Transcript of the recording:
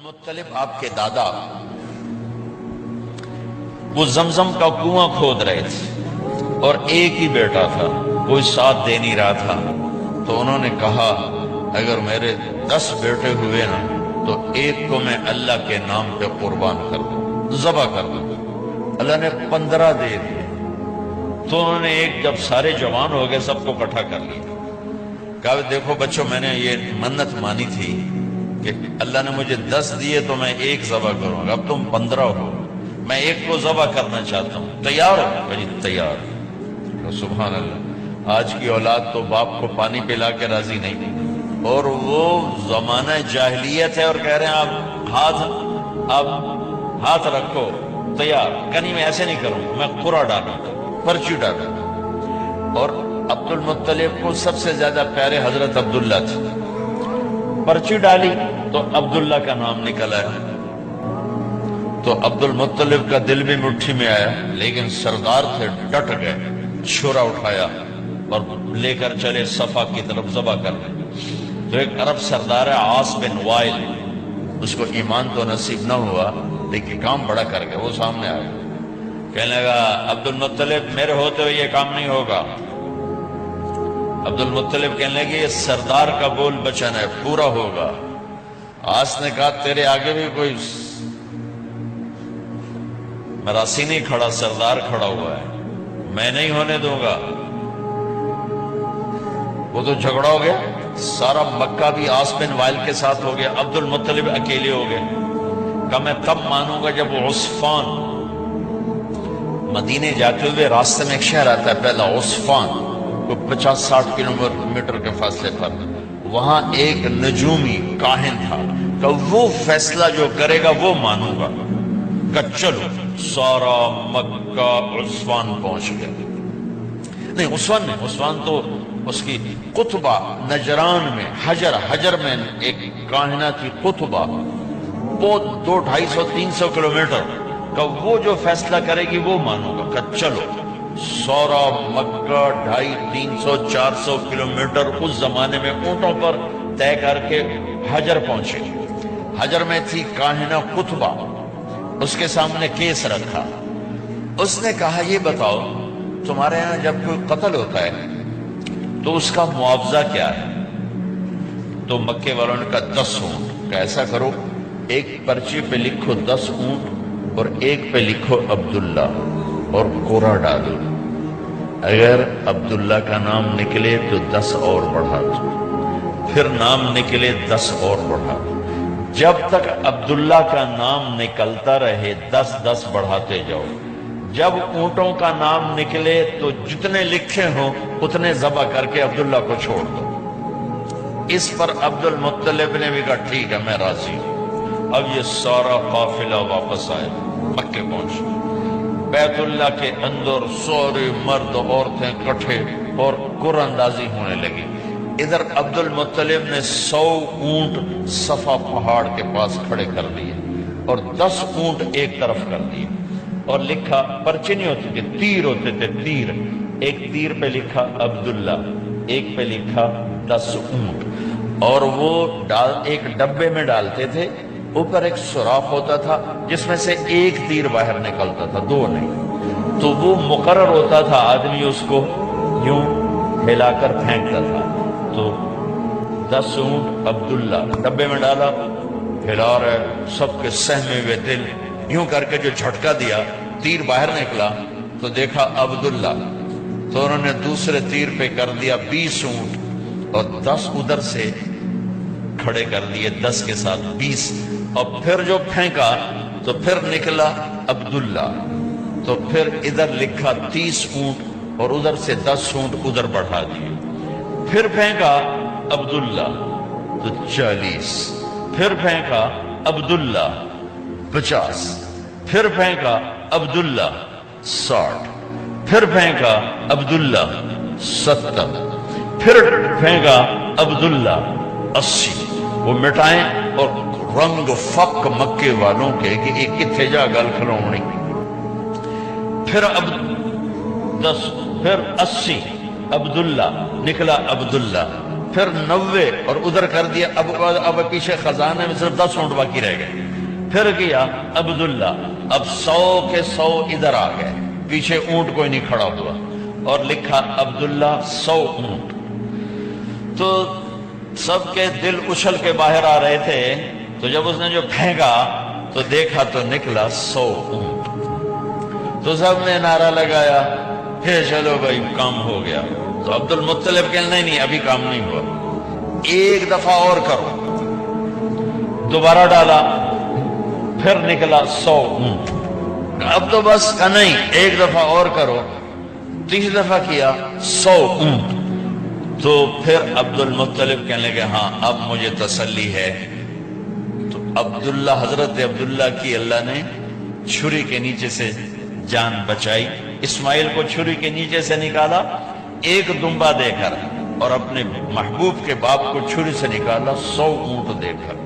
مطلب آپ کے دادا وہ زمزم کا کنواں کھود رہے تھے اور ایک ہی بیٹا تھا، کوئی ساتھ دے نہیں رہا تھا، تو انہوں نے کہا اگر میرے 10 بیٹے ہوئے نا تو ایک کو میں اللہ کے نام پہ قربان کر دوں، ذبح کر دوں۔ اللہ نے 15 دے دیے، تو انہوں نے ایک جب سارے جوان ہو گئے سب کو اکٹھا کر لیا، کہا دیکھو بچوں میں نے یہ منت مانی تھی کہ اللہ نے مجھے 10 دیے تو میں ایک ذبح کروں گا، اب تم 15 ہو، میں ایک کو ذبح کرنا چاہتا ہوں، تیار ہو؟ جی تیار۔ سبحان اللہ، آج کی اولاد تو باپ کو پانی پلا کے راضی نہیں، اور وہ زمانہ جاہلیت ہے اور کہہ رہے ہیں آپ ہاتھ رکھو، تیار۔ کنی میں ایسے نہیں کروں گا، میں قرعہ ڈالوں گا، پرچی ڈالوں گا۔ اور عبد المطلب کو سب سے زیادہ پیارے حضرت عبداللہ تھے، پرچی ڈالی تو عبداللہ کا نام نکل آیا، تو عبد المطلب کا دل بھی مٹھی میں آیا، لیکن سردار تھے ڈٹ گئے، چھرا اٹھایا اور لے کر چلے صفا کی طرف ذبح کرنے۔ تو ایک عرب سردار ہے عاص بن وائل، اس کو ایمان تو نصیب نہ ہوا لیکن کام بڑا کر گیا، وہ سامنے آیا، کہنے لگا عبد المطلب میرے ہوتے ہوئے یہ کام نہیں ہوگا۔ عبد المطلب کہنے لگے یہ سردار کا بول بچن ہے، پورا ہوگا۔ عاص نے کہا تیرے آگے بھی کوئی مراسی نہیں کھڑا، سردار کھڑا ہوا ہے، میں نہیں ہونے دوں گا۔ وہ تو جھگڑا ہو گیا، سارا مکہ بھی عاص بن وائل کے ساتھ ہو گیا، عبد المطلب اکیلے ہو گئے۔ کہا میں تب مانوں گا جب عصفان، مدینے جاتے ہوئے راستے میں ایک شہر آتا ہے پہلا عصفان، وہ 50-60 کلومیٹر کے فاصلے پر، وہاں ایک نجومی کاہن تھا کہ وہ فیصلہ جو کرے گا وہ مانوں گا۔ کہ چلو سارا مکہ عصفان پہنچ گیا، نہیں عصفان نہیں، عصفان تو اس کی قطبہ نجران میں، حجر میں ایک کاہنہ تھی قطبہ، وہ 200-250-300 کلومیٹر کہ وہ جو فیصلہ کرے گی وہ مانوں گا۔ کہ چلو سورا مکہ 250-300-400 کلومیٹر اس زمانے میں اونٹوں پر طے کر کے حجر پہنچے۔ حجر میں تھی کاہنہ قطبہ، اس کے سامنے کیس رکھا، اس نے کہا یہ بتاؤ تمہارے یہاں جب کوئی قتل ہوتا ہے تو اس کا معاوضہ کیا ہے؟ تو مکے والوں نے کہا 10 اونٹ۔ کہ ایسا کرو ایک پرچی پہ لکھو 10 اونٹ اور ایک پہ لکھو عبداللہ اور قرعہ ڈالو، اگر عبداللہ کا نام نکلے تو 10 اور بڑھا دو، پھر نام نکلے 10 اور بڑھا دو، جب تک عبداللہ کا نام نکلتا رہے 10 بڑھاتے جاؤ، جب اونٹوں کا نام نکلے تو جتنے لکھے ہوں اتنے ذبح کر کے عبداللہ کو چھوڑ دو۔ اس پر عبد المطلب نے بھی کہا ٹھیک ہے میں راضی ہوں۔ اب یہ سارا قافلہ واپس آئے، مکے پہنچے، بیت اللہ کے اندر سارے مرد عورتیں کٹھے اور قرعہ اندازی ہونے لگی۔ ادھر عبد المطلب نے 100 اونٹ صفا پہاڑ کے پاس کھڑے کر دیے اور 10 اونٹ ایک طرف کر دیے، اور لکھا، پرچے نہیں ہوتے تھے، تیر ہوتے تھے، تیر، ایک تیر پہ لکھا عبداللہ، ایک پہ لکھا 10 اونٹ، اور وہ ایک ڈبے میں ڈالتے تھے، اوپر ایک سوراخ ہوتا تھا جس میں سے ایک تیر باہر نکلتا تھا، 2 نہیں، تو وہ مقرر ہوتا تھا، آدمی اس کو یوں ہلا کر پھینکتا تھا۔ تو 10 اونٹ عبداللہ ڈبے میں ڈالا، ہلا رہے، سب کے سہمے ہوئے دل، یوں کر کے جو جھٹکا دیا تیر باہر نکلا تو دیکھا عبداللہ، تو انہوں نے دوسرے تیر پہ کر دیا 20 اونٹ اور 10 ادھر سے کھڑے کر دیے 10 کے ساتھ 20، اور پھر جو پھینکا تو پھر نکلا عبداللہ، تو پھر ادھر لکھا 30 اونٹ اور ادھر سے 10 اونٹ ادھر بڑھا دیے، پھر پھینکا عبداللہ تو 40، پھر پھینکا عبداللہ 50، پھر پھینکا عبداللہ 60، پھر پھینکا عبداللہ 70، پھر پھینکا عبداللہ 80۔ وہ مٹائیں اور رنگ فق مکے والوں کے کہ ایک کتھے جا گل کھلونی، پھر 10، پھر 80 عبداللہ، نکلا عبداللہ، پھر 90 اور ادھر کر دیا، اب پیچھے خزانے میں صرف 10 اونٹ باقی رہ گئے، پھر کیا عبداللہ، اب 100 کے 100 ادھر آ گئے، پیچھے اونٹ کوئی نہیں کھڑا ہوا، اور لکھا عبداللہ 100 اونٹ۔ تو سب کے دل اچھل کے باہر آ رہے تھے، تو جب اس نے جو پھینکا تو دیکھا تو نکلا 100 اونٹ۔ تو سب نے نعرہ لگایا کہ چلو بھائی کام ہو گیا۔ تو عبد المطلب کہنا نہیں ابھی کام نہیں ہوا، ایک دفعہ اور کرو۔ دوبارہ ڈالا، پھر نکلا 100 اونٹ۔ اب تو بس نہیں، ایک دفعہ اور کرو۔ تیسری دفعہ کیا 100 اونٹ۔ تو پھر عبد المطلب کہنے لگے ہاں اب مجھے تسلی ہے۔ تو عبداللہ، حضرت عبداللہ کی اللہ نے چھری کے نیچے سے جان بچائی، اسماعیل کو چھری کے نیچے سے نکالا ایک دمبا دے کر، اور اپنے محبوب کے باپ کو چھری سے نکالا 100 اونٹ دے کر۔